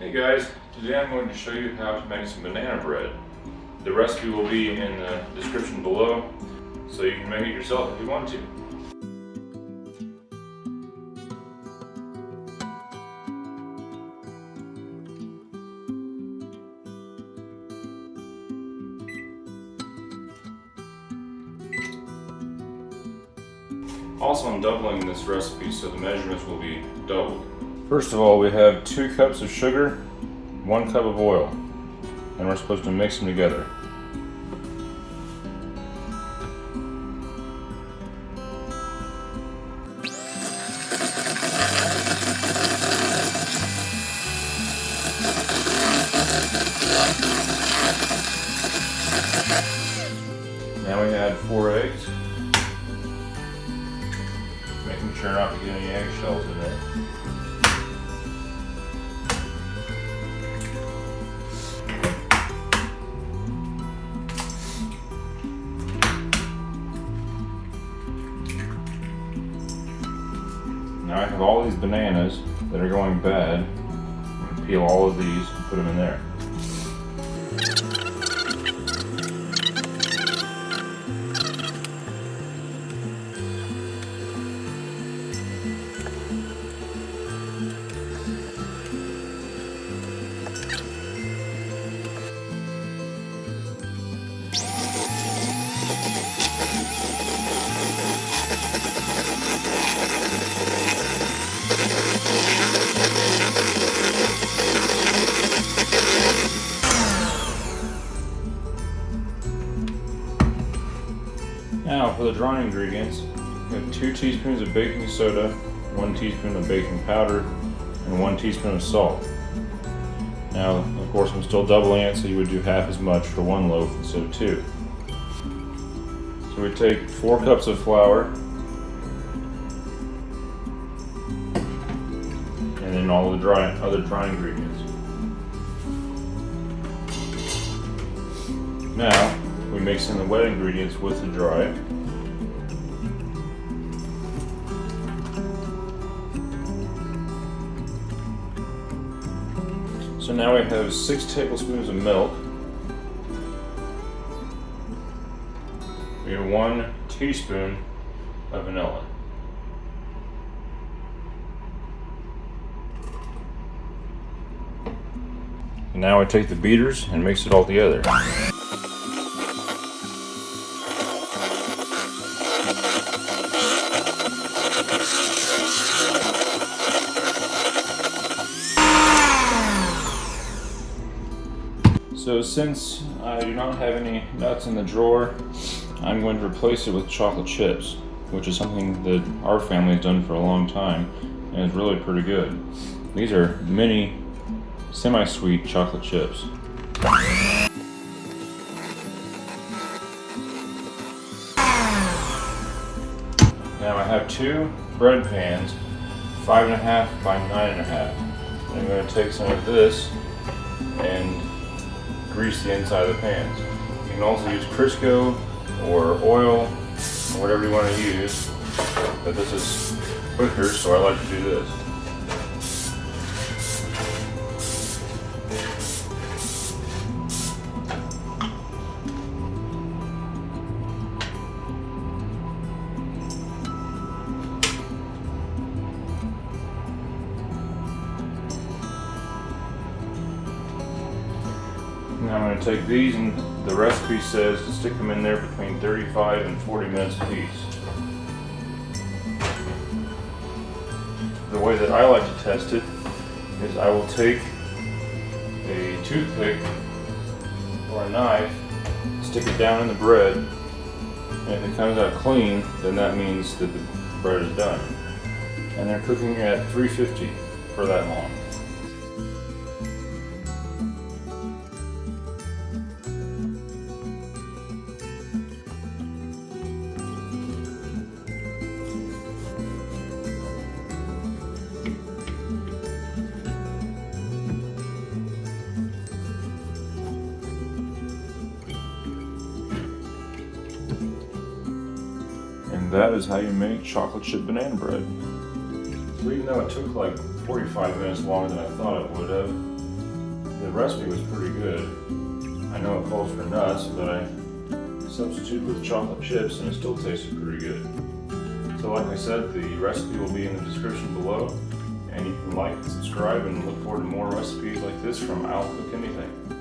Hey guys, today I'm going to show you how to make some banana bread. The recipe will be in the description below, so you can make it yourself if you want to. Also, I'm doubling this recipe so the measurements will be doubled. First of all, we have 2 cups of sugar, 1 cup of oil, and we're supposed to mix them together. Now we add 4 eggs, making sure not to get any eggshells in there. Now I have all these bananas that are going bad. I'm going to peel all of these and put them in there. Now for the dry ingredients, we have 2 teaspoons of baking soda, 1 teaspoon of baking powder, and 1 teaspoon of salt. Now, of course, I'm still doubling it, so you would do half as much for 1 loaf instead of 2. So we take 4 cups of flour, and then all the other dry ingredients. Now, we mix in the wet ingredients with the dry. So now we have 6 tablespoons of milk. We have 1 teaspoon of vanilla. And now I take the beaters and mix it all together. So since I do not have any nuts in the drawer, I'm going to replace it with chocolate chips, which is something that our family has done for a long time and is really pretty good. These are mini semi-sweet chocolate chips. Now I have 2 bread pans, 5.5 by 9.5. I'm going to take some of this and grease the inside of the pans. You can also use Crisco or oil or whatever you want to use, but this is quicker, so I like to do this. Now I'm going to take these, and the recipe says to stick them in there between 35 and 40 minutes apiece. The way that I like to test it is I will take a toothpick or a knife, stick it down in the bread, and if it comes out clean, then that means that the bread is done. And they're cooking at 350 for that long. And that is how you make chocolate chip banana bread. So even though it took like 45 minutes longer than I thought it would have, The recipe was pretty good. I know it calls for nuts, but I substituted with chocolate chips and it still tasted pretty good. So like I said, the recipe will be in the description below, and you can like and subscribe and look forward to more recipes like this from I'll Cook Anything.